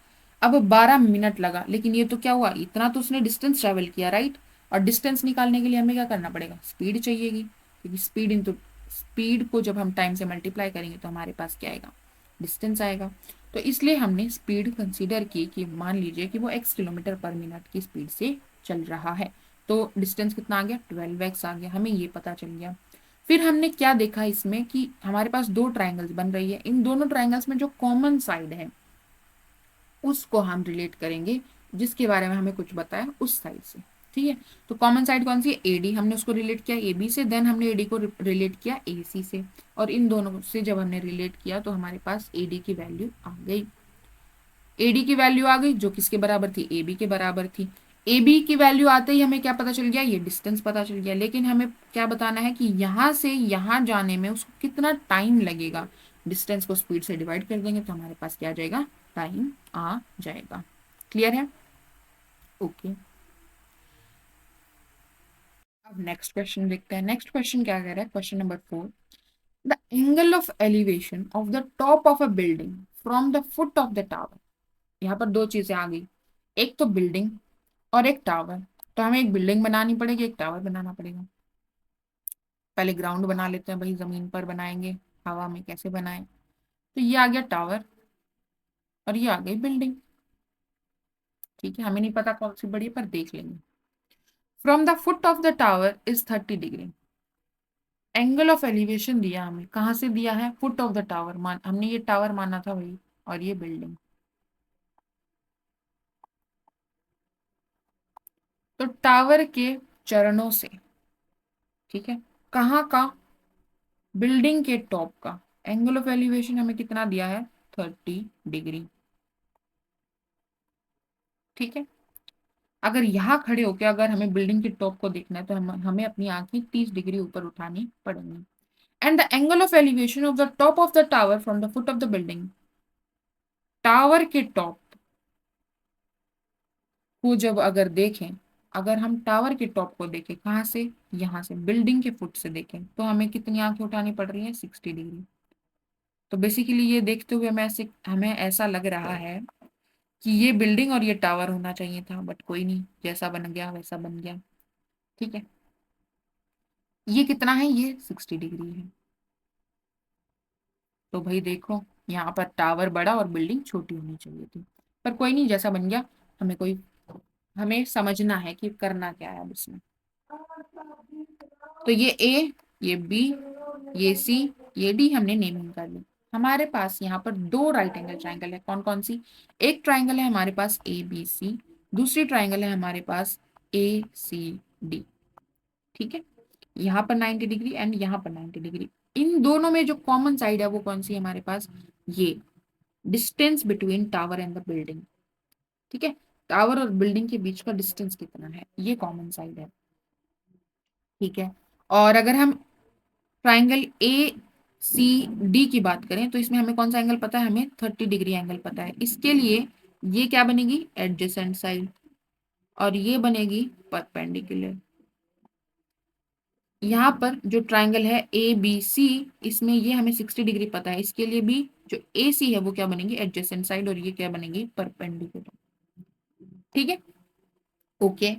अब 12 मिनट लगा, लेकिन ये तो क्या हुआ, इतना तो उसने डिस्टेंस ट्रेवल किया, राइट। और डिस्टेंस निकालने के लिए हमें क्या करना पड़ेगा, स्पीड चाहिएगी, क्योंकि स्पीड को जब हम टाइम से मल्टीप्लाई करेंगे तो हमारे पास क्या आएगा, डिस्टेंस आएगा। तो इसलिए हमने स्पीड कंसीडर की कि मान लीजिए कि वो x किलोमीटर/मिनट की स्पीड से चल रहा है, तो डिस्टेंस कितना आ गया, 12x आ गया, हमें ये पता चल गया। फिर हमने क्या देखा इसमें कि हमारे पास दो ट्राइंगल्स बन रही है, इन दोनों ट्राइंगल्स में जो कॉमन साइड है उसको हम रिलेट करेंगे, जिसके बारे में हमें कुछ बताया उस साइड से। ठीक है, तो कॉमन साइड कौन सी है, एडी, हमने उसको रिलेट किया ए बी से, देन हमने एडी को रिलेट किया ए सी से, और इन दोनों से जब हमने रिलेट किया तो हमारे पास एडी की वैल्यू आ गई। एडी की वैल्यू आ गई जो किसके बराबर थी, ए बी के बराबर थी। ए बी की वैल्यू आते ही हमें क्या पता चल गया, ये डिस्टेंस पता चल गया, लेकिन हमें क्या बताना है कि यहां से यहां जाने में उसको कितना टाइम लगेगा। डिस्टेंस को स्पीड से डिवाइड कर देंगे तो हमारे पास क्या आ जाएगा, टाइम आ जाएगा। क्लियर है, ओके। अब नेक्स्ट क्वेश्चन देखते हैं। नेक्स्ट क्वेश्चन क्या कह रहा है, question number 4। The angle of elevation of the top of a building from the foot of the tower. यहाँ पर दो चीजें आ गई, एक तो बिल्डिंग और एक टावर। तो हमें एक बिल्डिंग बनानी पड़ेगी, एक टावर बनाना पड़ेगा। पहले ग्राउंड बना लेते हैं भाई, जमीन पर बनाएंगे, हवा में कैसे बनाएं। तो ये आ गया टावर और ये आ गई बिल्डिंग। ठीक है, हमें नहीं पता कौन सी बड़ी है पर देख लेंगे। From the foot of the tower is 30 degree. Angle of elevation दिया हमें, कहाँ से दिया है, फुट ऑफ द टावर मान, हमने ये टावर माना था भाई, और ये बिल्डिंग। तो टावर के चरणों से, ठीक है, कहाँ का, बिल्डिंग के टॉप का एंगल ऑफ एलिवेशन हमें कितना दिया है, 30 डिग्री। ठीक है, अगर यहाँ खड़े होके अगर हमें बिल्डिंग के टॉप को देखना है तो हमें अपनी आंखें 30 डिग्री ऊपर उठानी पड़ेंगी। And the angle of elevation of the top of the tower from the foot of the building, tower के टॉप को जब अगर देखें, अगर हम टावर के टॉप को देखें, कहाँ से, यहाँ से बिल्डिंग के फुट से देखें, तो हमें कितनी आंखें उठानी पड़ रही है, 60 डिग्री। तो बेसिकली ये देखते हुए हमें ऐसा लग रहा है कि ये बिल्डिंग और ये टावर होना चाहिए था, बट कोई नहीं, जैसा बन गया वैसा बन गया। ठीक है, ये कितना है, ये 60 डिग्री है। तो भाई देखो, यहाँ पर टावर बड़ा और बिल्डिंग छोटी होनी चाहिए थी, पर कोई नहीं, जैसा बन गया। हमें समझना है कि करना क्या है अब इसमें। तो ये ए, ये बी, ये सी, ये डी हमने नेमिंग कर ली। हमारे पास यहाँ पर दो राइट एंगल ट्राइंगल है, कौन कौन सी, एक ट्राइंगल है हमारे पास ए बी सी, दूसरी ट्राइंगल है हमारे पास ए सी डी। ठीक है, यहाँ पर 90 डिग्री एंड यहाँ पर 90 डिग्री। इन दोनों में जो कॉमन साइड है वो कौन सी है हमारे पास, ये distance between tower and the building. ठीक है, टावर और बिल्डिंग के बीच का डिस्टेंस कितना है, ये कॉमन साइड है। ठीक है, और अगर हम ट्राइंगल ए सी डी की बात करें तो इसमें हमें कौन सा एंगल पता है, हमें 30 डिग्री एंगल पता है। इसके लिए ये क्या बनेगी, एडजेसेंट साइड, और ये बनेगी परपेंडिकुलर। यहाँ पर जो ट्राइंगल है ए बी सी, इसमें ये हमें 60 डिग्री पता है, इसके लिए भी जो ए सी है वो क्या बनेगी, एडजेसेंट साइड, और ये क्या बनेगी, परपेंडिकुलर। ठीक है, okay.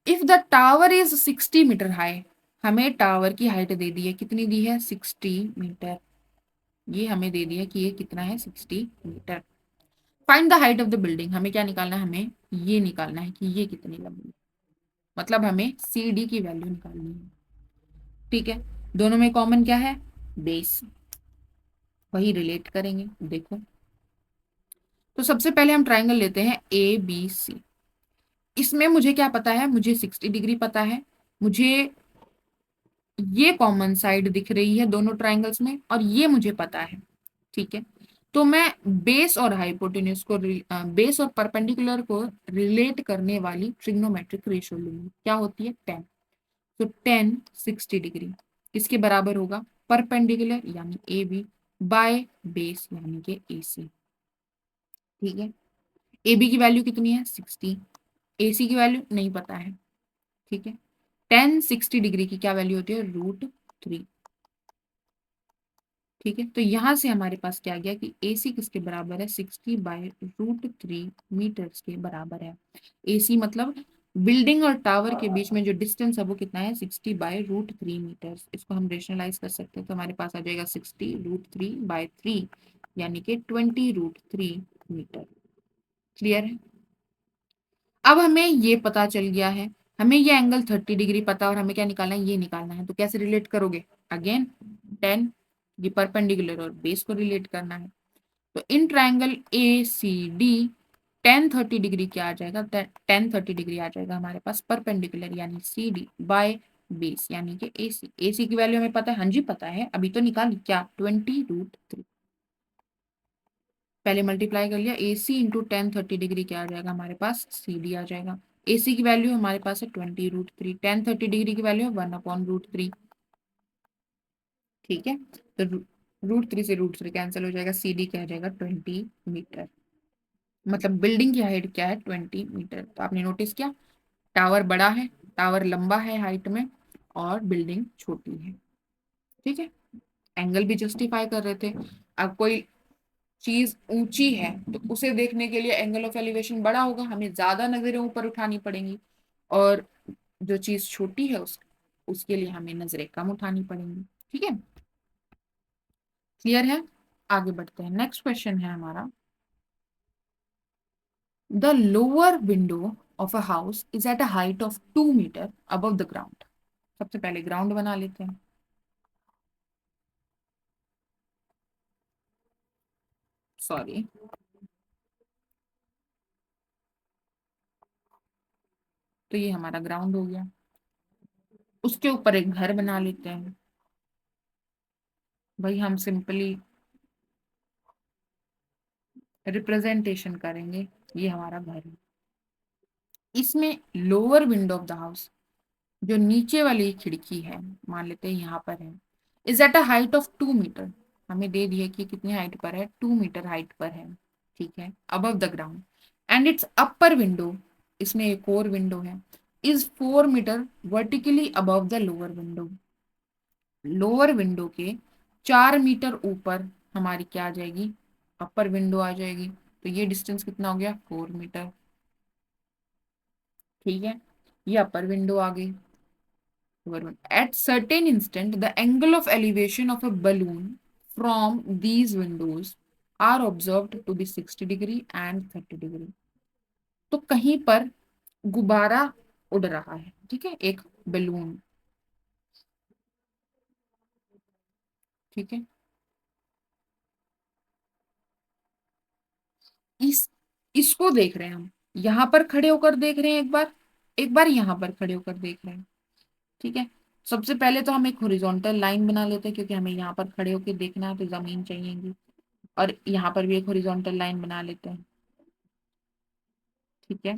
If the tower is 60 metre high, हमें टावर की हाइट दे दी है, कितनी दी है, 60 मीटर। ये हमें दे दिया कि ये कितना है, 60 metre. Find the height of the building, हमें क्या निकालना है, हमें ये निकालना है कि ये कितनी लंबी है, मतलब हमें सी डी की वैल्यू निकालनी है। ठीक है, दोनों में कॉमन क्या है, बेस, वही रिलेट करेंगे। देखो, तो सबसे पहले हम ट्राइंगल लेते हैं ए बी सी। इसमें मुझे क्या पता है, मुझे 60 डिग्री पता है, मुझे ये कॉमन साइड दिख रही है दोनों ट्राइंगल्स में, और ये मुझे पता है। ठीक है, तो मैं बेस और हाइपोटेन्यूज को बेस और परपेंडिकुलर को रिलेट करने वाली ट्रिग्नोमेट्रिक रेशियो लूंगी, क्या होती है, 10। तो 10 60 डिग्री किसके बराबर होगा, परपेंडिकुलर यानी ए बी बाय बेस यानी कि ए सी। ठीक है, ए बी की वैल्यू कितनी है, 60, ए सी की वैल्यू नहीं पता है। ठीक है, 10 60 डिग्री की क्या वैल्यू होती है, √3। ठीक है, तो यहां से हमारे पास क्या गया कि ए सी किसके बराबर है, 60/√3 मीटर्स के बराबर है। ए सी मतलब बिल्डिंग और टावर के बीच में जो डिस्टेंस है वो कितना है, 60/√3 मीटर्स। इसको हम रेशनलाइज कर सकते हैं, तो हमारे पास आ जाएगा 60√3/3 यानी कि 20√3 मीटर। क्लियर है, अब हमें ये पता चल गया है, हमें ये एंगल 30 डिग्री पता है, और हमें क्या निकालना है, ये निकालना है। तो कैसे रिलेट करोगे, अगेन 10, ये परपेंडिकुलर और बेस को रिलेट करना है। तो in triangle A C D 10 30 degree क्या आ जाएगा, 10 30 डिग्री आ जाएगा हमारे पास परपेंडिकुलर यानी सी डी बाय बेस यानी कि ए सी। ए सी की वैल्यू हमें पता है, हाँ जी पता है, अभी तो निकाली, क्या, 20√3। पहले मल्टीप्लाई कर लिया, ए सी इंटू 10 30 डिग्री क्या आ जाएगा हमारे पास, सी डी आ जाएगा। ए सी की वैल्यू हमारे पास है 20√3, 10 30 डिग्री की वैल्यू है 1/√3। ठीक है, तो √3 से √3 कैंसिल हो जाएगा, सी डी क्या आ जाएगा, 20 मीटर। मतलब बिल्डिंग की हाइट क्या है, 20 मीटर। तो आपने नोटिस किया, टावर बड़ा है, टावर लंबा है हाइट में, और बिल्डिंग छोटी है। ठीक है, एंगल भी जस्टिफाई कर रहे थे। अब कोई चीज ऊंची है तो उसे देखने के लिए एंगल ऑफ एलिवेशन बड़ा होगा, हमें ज्यादा नजरें ऊपर उठानी पड़ेंगी। और जो चीज छोटी है उसके लिए हमें नजरें कम उठानी पड़ेंगी। ठीक है, क्लियर है? आगे बढ़ते हैं। नेक्स्ट क्वेश्चन है हमारा, the lower window of a house is at a height of 2 metre above the ground. सबसे पहले ग्राउंड बना लेते हैं। सॉरी, तो ये हमारा ग्राउंड हो गया। उसके ऊपर एक घर बना लेते हैं। भाई हम सिंपली रिप्रेजेंटेशन करेंगे, ये हमारा घर है। इसमें lower window of the house, जो नीचे वाली खिड़की है, मान लेते हैं यहाँ पर है, is at a height of 2 metre. हमें दे दिया कि कितनी हाइट पर है, 2 मीटर हाइट पर है। ठीक है, above the ground. And its upper window, इसमें एक और विंडो है, is 4 metre vertically above the lower window. Lower window के 4 मीटर ऊपर हमारी क्या आ जाएगी, अपर विंडो आ जाएगी। तो ये डिस्टेंस कितना हो गया, 4 मीटर। ठीक है, ये अपर विंडो आ गई। At certain instant, the angle of elevation of a balloon from these windows are observed to be 60 degree and 30 degree. तो कहीं पर गुब्बारा उड़ रहा है, ठीक है, एक बलून। ठीक है, इस इसको देख रहे हैं हम, यहां पर खड़े होकर देख रहे हैं, एक बार यहां पर खड़े होकर देख रहे हैं। ठीक है, सबसे पहले तो हम एक हॉरिजॉन्टल लाइन बना लेते हैं, क्योंकि हमें यहाँ पर खड़े होकर देखना है तो जमीन चाहिएगी। और यहाँ पर भी एक हॉरिजॉन्टल लाइन बना लेते हैं। ठीक है,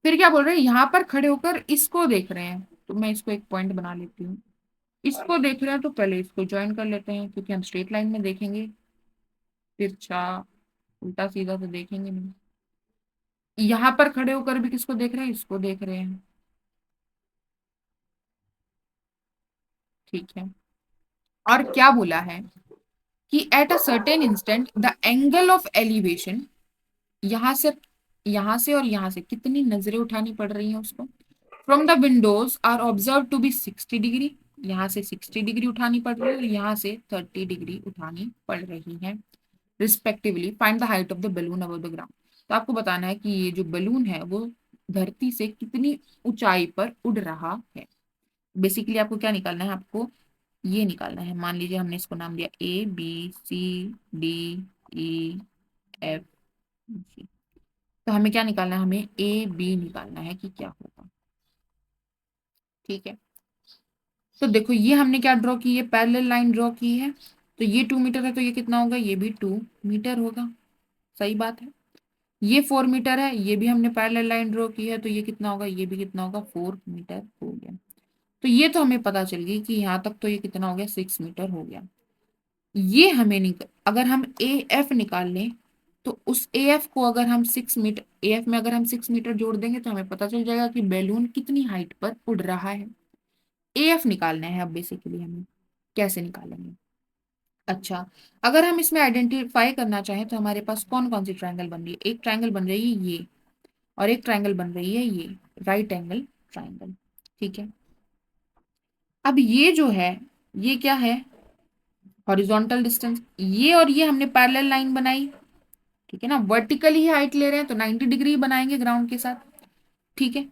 फिर क्या बोल रहे हैं, यहाँ पर खड़े होकर इसको देख रहे हैं, तो मैं इसको एक पॉइंट बना लेती हूँ। इसको देख रहे हैं तो पहले इसको ज्वाइन कर लेते हैं, क्योंकि हम स्ट्रेट लाइन में देखेंगे, तिरछा उल्टा सीधा तो देखेंगे नहीं। यहाँ पर खड़े होकर भी किसको देख रहे हैं, इसको देख रहे हैं। ठीक है, और क्या बोला है कि at a certain instant the angle of elevation, यहाँ से और यहाँ से कितनी नजरें उठानी पड़ रही हैं उसको, from the windows are observe to be 60 degree. यहाँ से 60 डिग्री उठानी पड़ रही है और यहाँ से 30 डिग्री उठानी पड़ रही है respectively. Find the height of the balloon above the ground. तो आपको बताना है कि ये जो बलून है वो धरती से कितनी ऊंचाई पर उड़ रहा है। बेसिकली आपको क्या निकालना है, आपको ये निकालना है। मान लीजिए हमने इसको नाम दिया ABCDEF, तो हमें क्या निकालना है, हमें AB निकालना है कि क्या होगा। ठीक है, तो देखो ये हमने क्या ड्रॉ की है, पैरेलल लाइन ड्रॉ की है। तो ये 2 मीटर है तो ये कितना होगा, ये भी 2 मीटर होगा। सही बात है। ये 4 मीटर है, ये भी हमने पैरेलल लाइन ड्रॉ की है, तो ये कितना होगा, ये भी कितना होगा, 4 मीटर हो गया। तो ये तो हमें पता चल गई कि यहाँ तक तो ये कितना हो गया, 6 मीटर हो गया। ये हमें अगर हम AF निकाल लें, तो उस AF को अगर हम 6 मीटर, AF में अगर हम 6 मीटर जोड़ देंगे तो हमें पता चल जाएगा कि बैलून कितनी हाइट पर उड़ रहा है। AF निकालना है। अब बेसिकली हमें कैसे निकालेंगे, अच्छा, अगर हम इसमें आइडेंटिफाई करना चाहें तो हमारे पास कौन कौन सी ट्रायंगल बन रही है, एक ट्रायंगल बन रही है ये, और एक ट्रायंगल बन रही है ये, राइट एंगल ट्रायंगल। ठीक है, अब ये जो है, ये क्या है, हॉरिजॉन्टल डिस्टेंस। ये और ये हमने पैरेलल लाइन बनाई। ठीक है ना, वर्टिकली ही हाइट ले रहे हैं तो 90 डिग्री बनाएंगे ग्राउंड के साथ। ठीक है,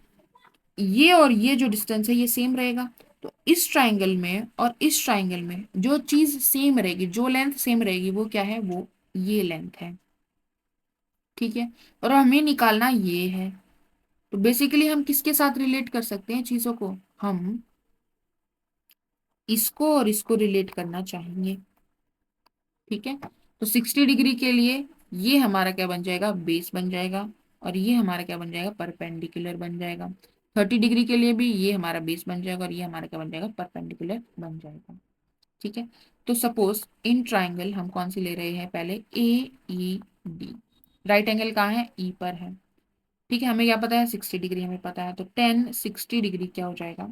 ये और ये जो डिस्टेंस है ये सेम रहेगा। तो इस ट्राइंगल में और इस ट्राइंगल में जो चीज सेम रहेगी, जो लेंथ सेम रहेगी, वो क्या है, वो ये लेंथ है। ठीक है, और हमें निकालना ये है। तो बेसिकली हम किसके साथ रिलेट कर सकते हैं चीजों को, हम इसको और इसको रिलेट करना चाहेंगे। ठीक है, तो 60 डिग्री के लिए ये हमारा क्या बन जाएगा, बेस बन जाएगा, और ये हमारा क्या बन जाएगा, परपेंडिकुलर बन जाएगा। 30 डिग्री के लिए भी ये हमारा बेस बन जाएगा और ये हमारा क्या बन जाएगा, परपेंडिकुलर बन जाएगा। ठीक है, तो सपोज इन ट्राइंगल हम कौन सी ले रहे हैं, पहले AED। राइट एंगल कहाँ है, E पर है। ठीक है, हमें क्या पता है, 60 डिग्री हमें पता है, तो 10 60 डिग्री क्या हो जाएगा,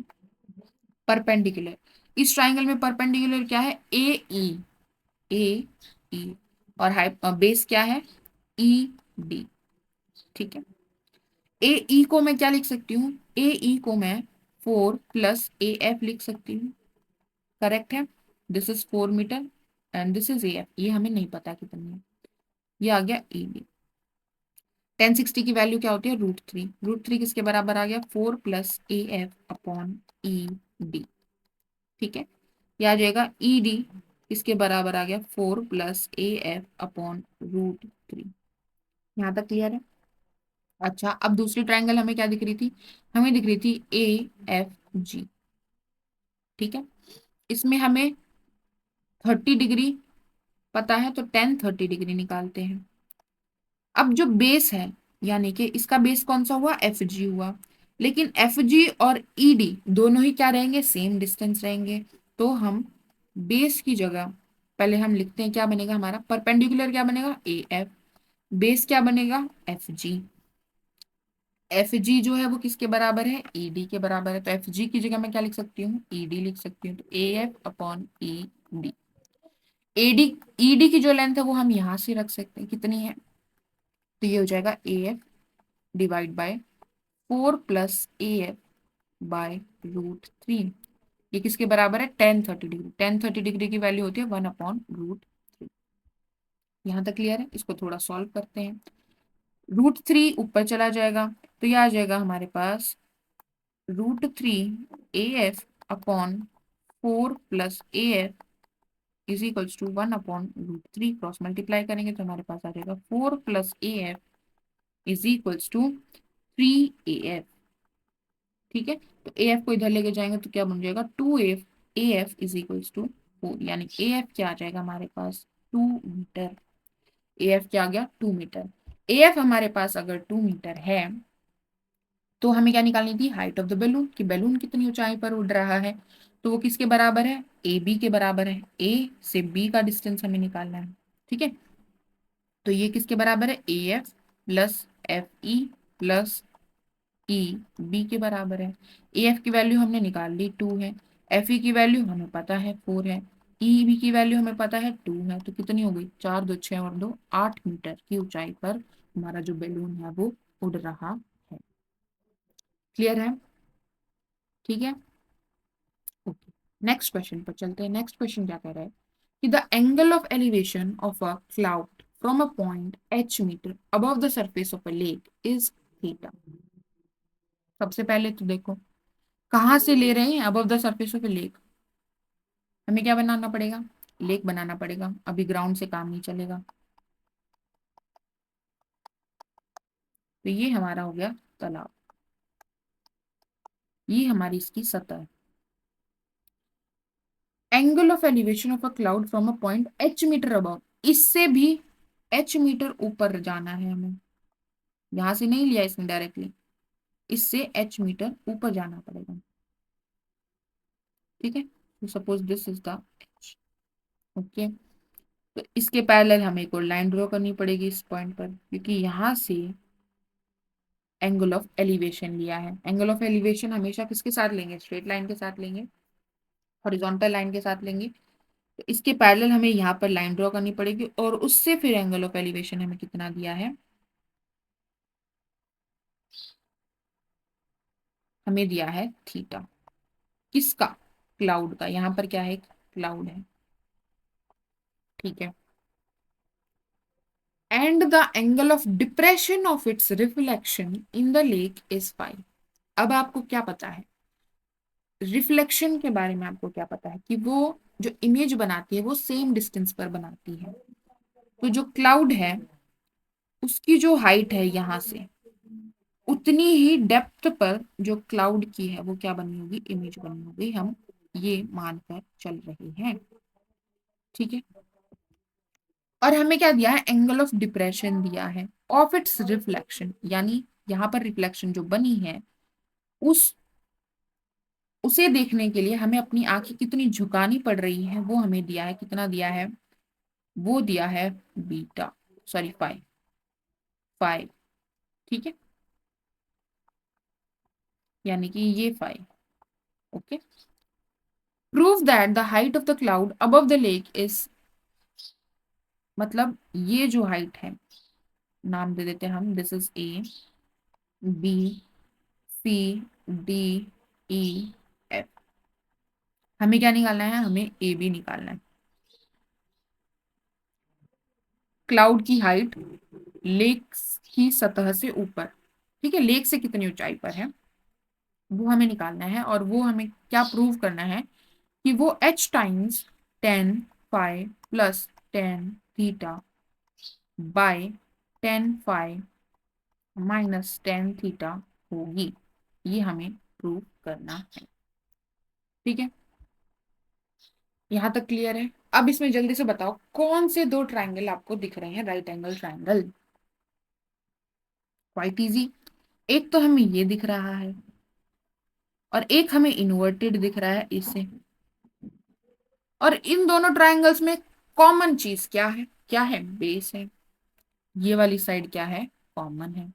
परपेंडिकुलर। इस ट्राइंगल में परपेंडिकुलर क्या है, ए ई, ए ई, और हाई बेस क्या है, ई डी। ठीक है, ए ई को मैं क्या लिख सकती हूँ, ए ई को मैं 4 + AF लिख सकती हूँ। करेक्ट है, this is 4 metre and this is AF, ये हमें नहीं पता कितनी है। ये आ गया ई डी। 1060 की वैल्यू क्या होती है, √3। √3 किसके बराबर आ गया, 4 + AF/E D। ठीक है, ये आ जाएगा ई डी किसके बराबर आ गया, 4 + AF/√3। यहाँ तक क्लियर है। अच्छा, अब दूसरी ट्रायंगल हमें क्या दिख रही थी, हमें दिख रही थी AFG। ठीक है, इसमें हमें 30 डिग्री पता है, तो 10 30 डिग्री निकालते हैं। अब जो बेस है, यानी कि इसका बेस कौन सा हुआ, FG हुआ, लेकिन FG और ED दोनों ही क्या रहेंगे, सेम डिस्टेंस रहेंगे। तो हम बेस की जगह पहले हम लिखते हैं, क्या बनेगा हमारा परपेंडिकुलर, क्या बनेगा AF, बेस क्या बनेगा FG। FG जो है वो किसके बराबर है, ED के बराबर है। तो FG की जगह मैं क्या लिख सकती हूँ, ED लिख सकती हूँ। तो AF/ED। ED की जो लेंथ है वो हम यहाँ से रख सकते हैं, कितनी है, तो ये हो जाएगा AF/4 + AF/√3। ये किसके बराबर है, 10 30 डिग्री। 10 30 डिग्री की वैल्यू होती है 1/√3। यहाँ तक क्लियर है। इसको थोड़ा सॉल्व करते हैं। √3 ऊपर चला जाएगा, तो ये आ जाएगा हमारे पास √3 AF/4 + AF = 1/√3। क्रॉस मल्टीप्लाई करेंगे तो हमारे पास आ जाएगा 4 + AF = 3AF। ठीक है, तो AF को इधर लेके जाएंगे तो क्या बन जाएगा, 2AF यानी AF क्या आ जाएगा हमारे पास, 2 मीटर। AF क्या आ गया, 2 मीटर। AF हमारे पास अगर 2 मीटर है, तो हमें क्या निकालनी थी, हाइट ऑफ द बैलून, कि बैलून कितनी ऊंचाई पर उड़ रहा है। तो वो किसके बराबर है, AB के बराबर है। A से B का डिस्टेंस हमें निकालना है। ठीक है, तो ये किसके बराबर है, AF + FE + EB के बराबर है। AF की वैल्यू हमने निकाल ली, 2 है। FE की वैल्यू हमें पता है, 4 है। EB की वैल्यू हमें पता है, 2 है। तो कितनी हो गई, 4 2 6 और 2 8 मीटर की ऊंचाई पर हमारा जो बैलून है वो उड़ रहा है। क्लियर है। ठीक है, ओके, नेक्स्ट क्वेश्चन पर चलते हैं। नेक्स्ट क्वेश्चन क्या कह रहा है कि the angle of elevation of a cloud from a point h metre above the surface of a lake is theta. सबसे पहले तो देखो, कहाँ से ले रहे हैं, above the surface of a lake. हमें क्या बनाना पड़ेगा, लेक बनाना पड़ेगा। अभी ग्राउंड से काम नहीं चलेगा। तो ये हमारा हो गया तालाब, ये हमारी इसकी सतह है। Angle of elevation of a cloud from a point h metre above, इससे भी h मीटर ऊपर जाना है हमें। यहां से नहीं लिया इसने डायरेक्टली, इससे h मीटर ऊपर जाना पड़ेगा। ठीक है, तो suppose this is the h। Okay, तो इसके पैरेलल हमें एक और लाइन ड्रॉ करनी पड़ेगी इस पॉइंट पर, क्योंकि यहां से एंगल ऑफ एलिवेशन लिया है। एंगल ऑफ एलिवेशन हमेशा किसके साथ लेंगे, स्ट्रेट लाइन के साथ लेंगे, हॉरिजॉन्टल लाइन के साथ लेंगे। तो इसके पैरेलल हमें यहाँ पर लाइन ड्रॉ करनी पड़ेगी, और उससे फिर एंगल ऑफ एलिवेशन हमें कितना दिया है, हमें दिया है थीटा। किसका, क्लाउड का। यहाँ पर क्या है, क्लाउड है। ठीक है, and the angle of depression of its reflection in the lake is 5। अब आपको क्या पता है, रिफ्लेक्शन के बारे में आपको क्या पता है, कि वो जो इमेज बनाती है वो सेम डिस्टेंस पर बनाती है। तो जो क्लाउड है उसकी जो हाइट है यहाँ से, उतनी ही डेप्थ पर जो क्लाउड की है वो क्या बनी होगी, इमेज बनी होगी। हम ये मानकर चल रहे हैं। ठीक है, और हमें क्या दिया है, एंगल ऑफ डिप्रेशन दिया है ऑफ इट्स रिफ्लेक्शन, यानी यहाँ पर रिफ्लेक्शन जो बनी है उस उसे देखने के लिए हमें अपनी आंखें कितनी झुकानी पड़ रही है, वो हमें दिया है। कितना दिया है, वो दिया है बीटा, सॉरी 5। ठीक है, यानी कि ये 5। Okay, prove that the height of the cloud above the lake is, मतलब ये जो हाइट है, नाम दे देते हैं हम, this is A, B, C, D, E, F. हमें क्या निकालना है? हमें ए बी निकालना है। क्लाउड की हाइट लेक की सतह से ऊपर, ठीक है, लेक से कितनी ऊंचाई पर है वो हमें निकालना है। और वो हमें क्या प्रूव करना है कि वो h times ten five plus ten theta by tan five minus tan theta होगी। ये हमें प्रूव करना है। ठीक है, यहां तक क्लियर है? अब इसमें जल्दी से बताओ कौन से दो ट्राइंगल आपको दिख रहे हैं right angle triangle? Quite easy. एक तो हमें ये दिख रहा है और एक हमें इन्वर्टेड दिख रहा है इससे। और इन दोनों ट्राइंगल्स में कॉमन चीज क्या है? क्या है? बेस है। ये वाली साइड क्या है? कॉमन है।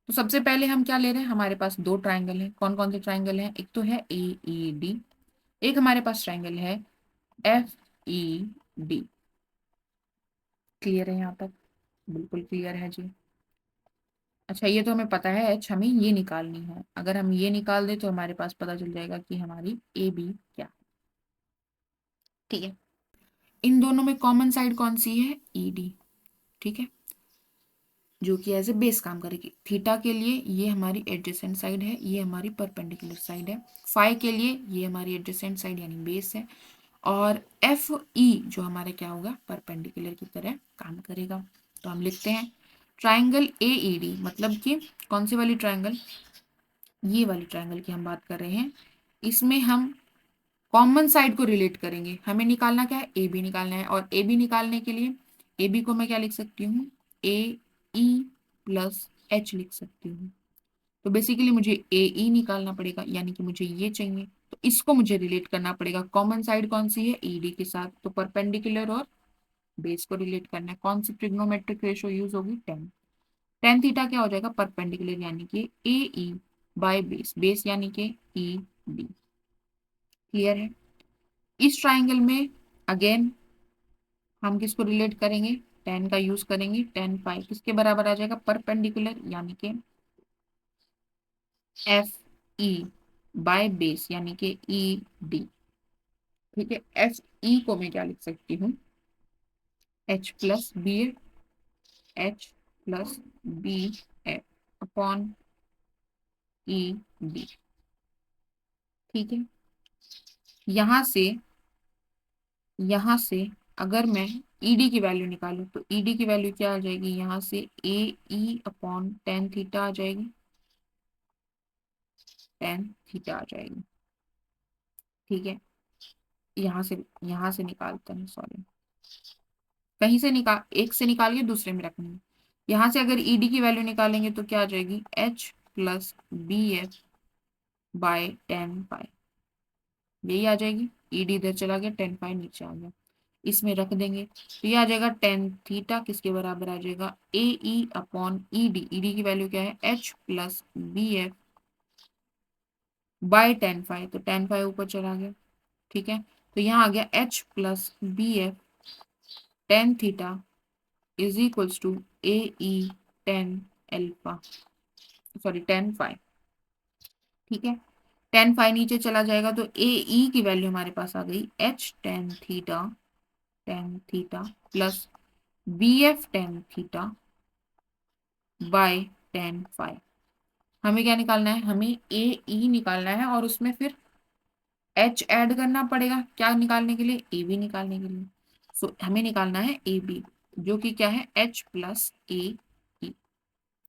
तो सबसे पहले हम क्या ले रहे हैं? हमारे पास दो ट्राइंगल हैं। कौन कौन से ट्राइंगल हैं? एक तो है ए ई डी, एक हमारे पास ट्राइंगल है एफ ई डी। क्लियर है यहाँ तक? बिल्कुल क्लियर है जी। अच्छा, ये तो हमें पता है एच हमें ये निकालनी है। अगर हम ये निकाल दे तो हमारे पास पता चल जाएगा कि हमारी ए बी क्या है। ठीक है, इन दोनों में कॉमन साइड कौन सी है? ई डी। ठीक है, जो कि एज ए बेस काम करेगी। थीटा के लिए ये हमारी एडजेसेंट साइड है, ये हमारी परपेंडिकुलर साइड है। फाई के लिए ये हमारी एडजेसेंट साइड यानी बेस है। और एफ ई जो हमारे क्या होगा? परपेंडिकुलर की तरह काम करेगा। तो हम लिखते हैं ट्राइंगल ए ई डी, मतलब कि कौन सी वाली ट्राइंगल? ये वाली ट्राइंगल की हम बात कर रहे हैं। इसमें हम कॉमन साइड को रिलेट करेंगे। हमें निकालना क्या है? ए बी निकालना है। और ए बी निकालने के लिए ए बी को मैं क्या लिख सकती हूँ? ए ई प्लस एच लिख सकती हूँ। तो बेसिकली मुझे ए ई निकालना पड़ेगा, यानी कि मुझे ये चाहिए। तो इसको मुझे रिलेट करना पड़ेगा। कॉमन साइड कौन सी है? ई डी के साथ। तो परपेंडिकुलर और बेस को रिलेट करना है। कौन सी ट्रिग्नोमेट्रिक रेशो यूज होगी? टेन। टेन थीटा क्या हो जाएगा? परपेंडिकुलर यानी कि ए ई बाय बेस, बेस यानी कि ई डी। क्लियर है? इस ट्राइंगल में अगेन हम किसको रिलेट करेंगे? टेन का यूज करेंगे। टेन फाइव किसके बराबर आ जाएगा? परपेंडिकुलर यानी कि एफ ई बाय बेस यानी कि ई डी। ठीक है, एफ ई को मैं क्या लिख सकती हूँ? H plus B F, H plus B F upon E D. ठीक है, यहां से अगर मैं ईडी की वैल्यू निकालूं तो ईडी की वैल्यू क्या आ जाएगी? यहां से ए ई अपॉन टेन थीटा आ जाएगी। टेन थीटा आ जाएगी। ठीक है, यहां से निकालते हैं, सॉरी, कहीं से निकाल, एक से निकाल के दूसरे में रखनी है। यहां से अगर ईडी की वैल्यू निकालेंगे तो क्या आ जाएगी? H plus B F by tan pi. यही आ जाएगी। ईडी इधर चला गया, टेन पाई नीचे आ गया, इसमें रख देंगे तो ये आ जाएगा टेन थीटा किसके बराबर आ जाएगा? A E upon E D. E D की वैल्यू क्या है? H plus B F by tan phi. तो टेन फाइव ऊपर चला गया। ठीक है, तो यहाँ आ गया H plus B F tan theta is equals to A E tan alpha, sorry tan five. ठीक है, टेन फाइव नीचे चला जाएगा तो ए ई की वैल्यू हमारे पास आ गई H tan theta plus B F tan theta by tan five. हमें क्या निकालना है? हमें ए ई निकालना है और उसमें फिर एच ऐड करना पड़ेगा। क्या निकालने के लिए? ए बी निकालने के लिए। सो हमें निकालना है ए बी, जो कि क्या है? एच प्लस ए ई।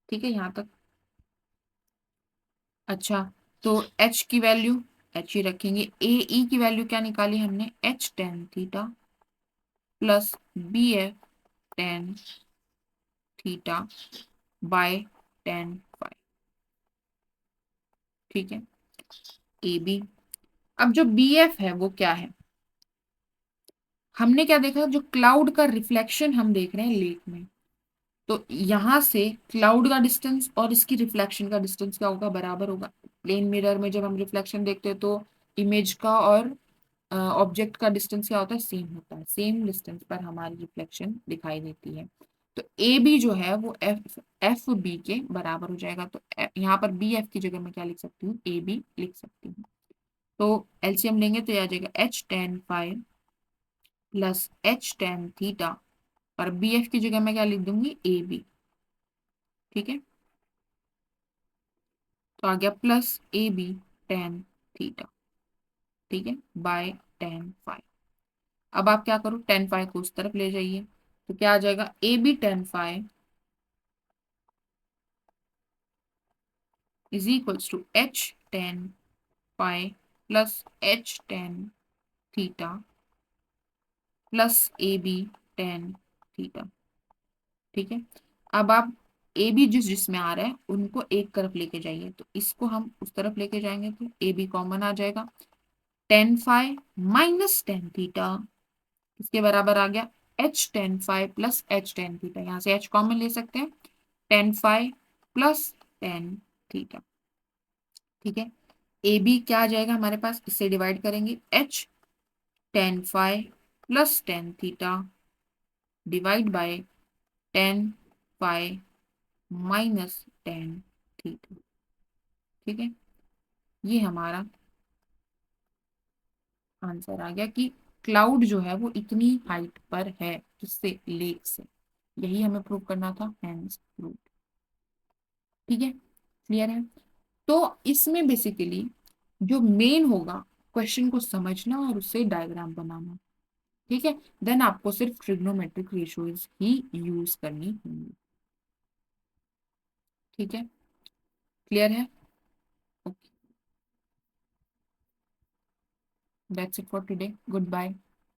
ठीक है, यहाँ तक? अच्छा, तो एच की वैल्यू एच ही रखेंगे। ए ई की वैल्यू क्या निकाली हमने? H tan theta plus B F tan theta by tan five. ठीक है, ए बी। अब जो बी एफ है वो क्या है? हमने क्या देखा? जो क्लाउड का रिफ्लेक्शन हम देख रहे हैं लेक में, तो यहां से क्लाउड का डिस्टेंस और इसकी रिफ्लेक्शन का डिस्टेंस क्या होगा? बराबर होगा। प्लेन मिरर में जब हम रिफ्लेक्शन देखते हैं तो इमेज का और ऑब्जेक्ट का डिस्टेंस क्या होता है, सेम होता है, सेम डिस्टेंस पर हमारी रिफ्लेक्शन दिखाई देती है। तो ए बी जो है वो एफ बी के बराबर हो जाएगा। तो यहाँ पर बी एफ की जगह मैं क्या लिख सकती हूँ, ए बी लिख सकती हूँ। तो एलसीएम लेंगे तो ये आ जाएगा H tan five plus H tan theta, और बी एफ की जगह मैं क्या लिख दूंगी, ए बी। ठीक है, तो आ गया plus A B tan theta. ठीक है, बाय टेन फाइव। अब आप क्या करो, टेन फाइव को उस तरफ ले जाइए, तो क्या आ जाएगा, A B tan five is equals to H tan five plus H tan theta plus A B tan theta. ठीक है, अब आप ए बी जिस जिसमें आ रहा है उनको एक तरफ लेके जाइए, तो इसको हम उस तरफ लेके जाएंगे तो ए बी कॉमन आ जाएगा। Ten five minus tan theta इसके बराबर आ गया H tan five plus H tan theta, यहाँ से एच कॉमन ले सकते हैं, ten five plus ten theta. ठीक है, ए बी क्या आ जाएगा हमारे पास, इससे डिवाइड करेंगे, H tan five plus tan theta divide by tan five minus ten theta. ठीक है, ये हमारा आंसर आ गया कि क्लाउड जो है वो इतनी हाइट पर है, किससे, लेक से। यही हमें प्रूव करना था, हैंस प्रूव। ठीक है, क्लियर है। तो इसमें बेसिकली जो मेन होगा, क्वेश्चन को समझना और उससे डायग्राम बनाना। ठीक है, देन आपको सिर्फ ट्रिग्नोमेट्रिक रेशियोज ही यूज करनी होंगी। ठीक है, क्लियर है। Okay, that's it for today, good bye.